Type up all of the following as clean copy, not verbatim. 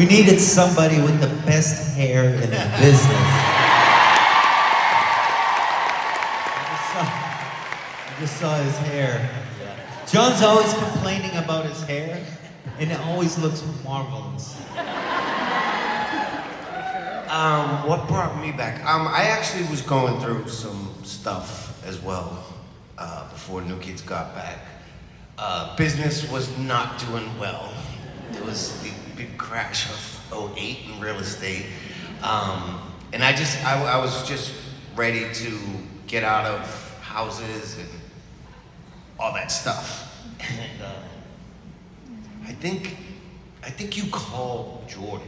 We needed somebody with the best hair in the business. I just saw his hair. John's always complaining about his hair, and it always looks marvelous. What brought me back? I actually was going through some stuff as well before New Kids got back. Business was not doing well. It was the big crash of '08 in real estate. And I was just ready to get out of houses and all that stuff. And I think you called Jordan.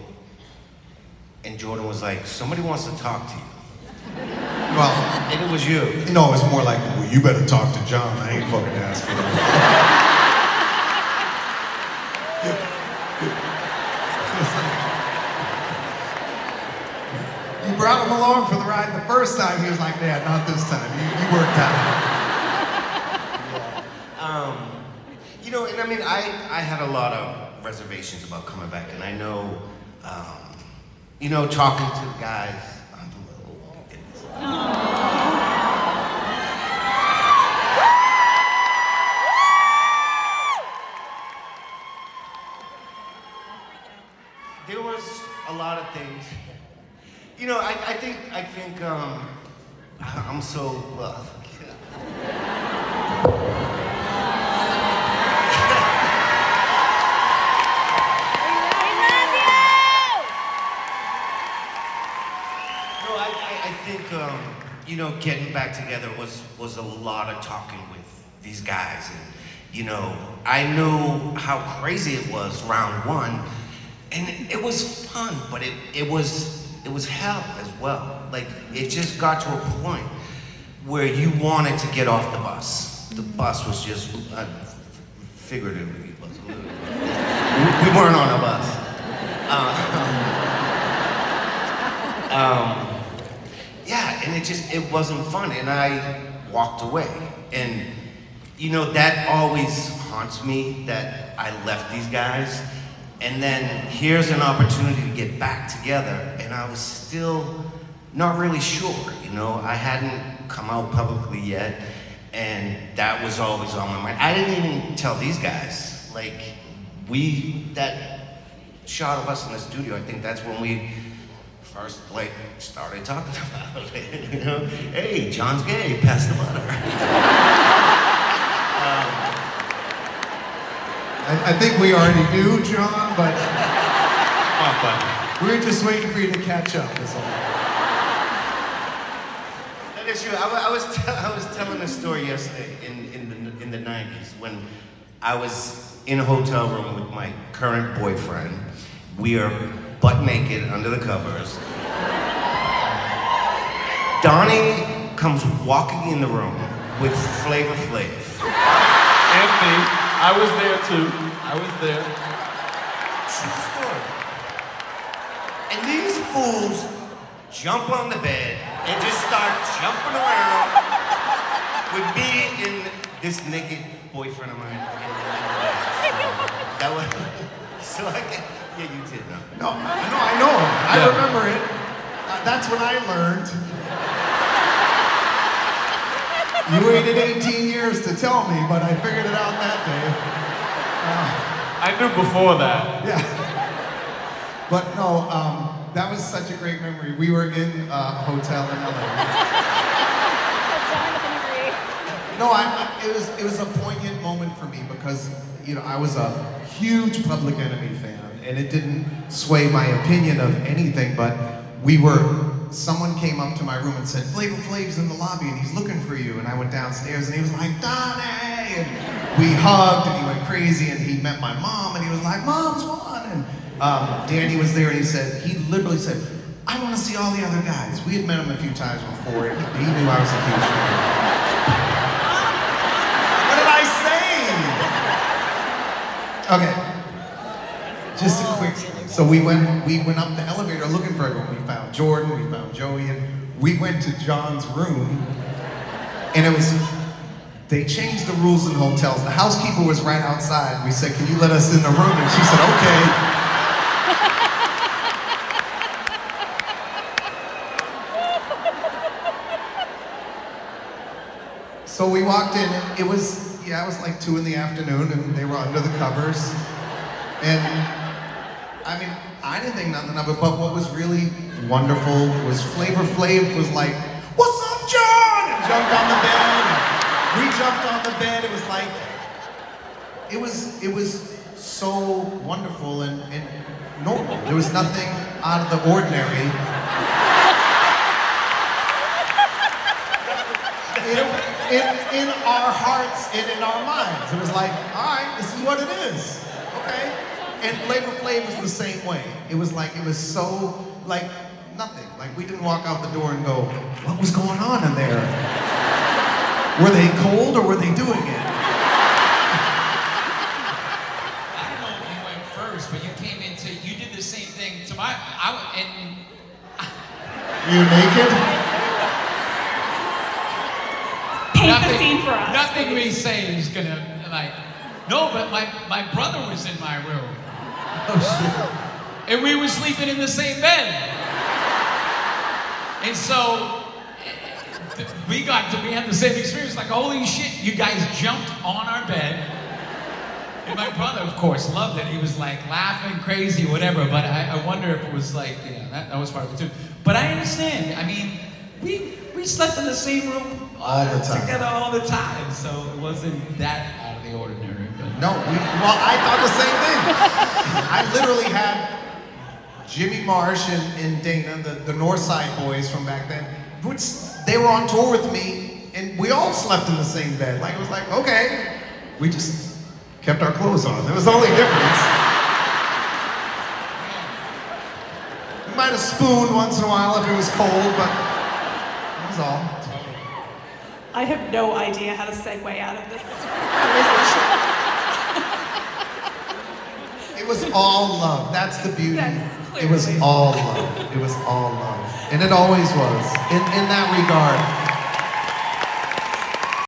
And Jordan was like, somebody wants to talk to you. Well, And it was you. no, it's more like, well, you better talk to John. I ain't fucking asking him. You brought him along for the ride the first time. He was like, Dad, not this time. You worked out. You know, and I mean, I had a lot of reservations about coming back, and I know, you know, talking to the guys, I'm a little. There was a lot of things. You know, I think I'm so No, I think you know, getting back together was a lot of talking with these guys, and you know, I knew how crazy it was round one, and it was fun, but it was hell as well. Like, it just got to a point where you wanted to get off the bus. The bus was just figuratively. We weren't on a bus. Yeah, and it wasn't fun, and I walked away. And you know, that always haunts me, that I left these guys, and then here's an opportunity to get back together, and I was still not really sure, you know? I hadn't come out publicly yet, and that was always on my mind. I didn't even tell these guys, like, that shot of us in the studio, I think that's when we first, like, started talking about it, you know? Hey, John's gay, pass the butter. I think we already knew, John, but we were just waiting for you to catch up, is all. That is true. I was telling a story yesterday in the 90s when I was in a hotel room with my current boyfriend. We are butt naked under the covers. Donnie comes walking in the room with Flavor Flav. Anthony, I was there too. I was there. True story. And these fools jump on the bed and just start jumping around with me and this naked boyfriend of mine. That was so I can. Yeah, you did, no? No, I know. I remember it. That's when I learned. You waited 18 years to tell me, but I figured it out that day. I knew before that. Yeah. But no, that was such a great memory. We were in a hotel in LA. No, it was a poignant moment for me because, you know, I was a huge Public Enemy fan, and it didn't sway my opinion of anything, but someone came up to my room and said, Flavor Flav's in the lobby and he's looking for you. And I went downstairs and he was like, Donnie! And we hugged and he went crazy and he met my mom and he was like, Mom's won! And Danny was there and he literally said, I want to see all the other guys. We had met him a few times before. He knew I was a huge fan. What did I say? Okay. Just a quick, so we went up the elevator looking for everyone. We found Jordan, we found Joey, and we went to John's room, and they changed the rules in hotels. The housekeeper was right outside. We said, can you let us in the room? And she said, okay. So we walked in, and it was like 2 in the afternoon, and they were under the covers. And I mean, I didn't think nothing of it, but what was really wonderful was Flavor Flav was like, "What's up, John?" and jumped on the bed. And we jumped on the bed. It was like, it was so wonderful and normal. There was nothing out of the ordinary. In our hearts and in our minds. It was like, all right, this is what it is. Okay? And Flavor Flav was the same way. It was so, like, nothing. Like, we didn't walk out the door and go, what was going on in there? Were they cold or were they doing it? I don't know if you went first, but you did the same thing to You naked? Paint the scene for us. Nothing we say is gonna, no, but my brother was in my room. Oh, shit. And we were sleeping in the same bed. And so, we had the same experience, like, holy shit, you guys jumped on our bed. And my brother, of course, loved it. He was like laughing, crazy, whatever, but I wonder if it was like, that was part of it too. But I understand, I mean, we slept in the same room All the time. together all the time, so it wasn't that out of the ordinary. But. No, I thought the same thing. I literally had Jimmy Marsh and Dana, the Northside boys from back then, which they were on tour with me, and we all slept in the same bed. Like, it was like, okay, we just kept our clothes on. That was the only difference. We might have spooned once in a while if it was cold, but that was all. I have no idea how to segue out of this conversation. It was all love. That's the beauty. That's It was clearly. all love. It was all love. And it always was. In that regard.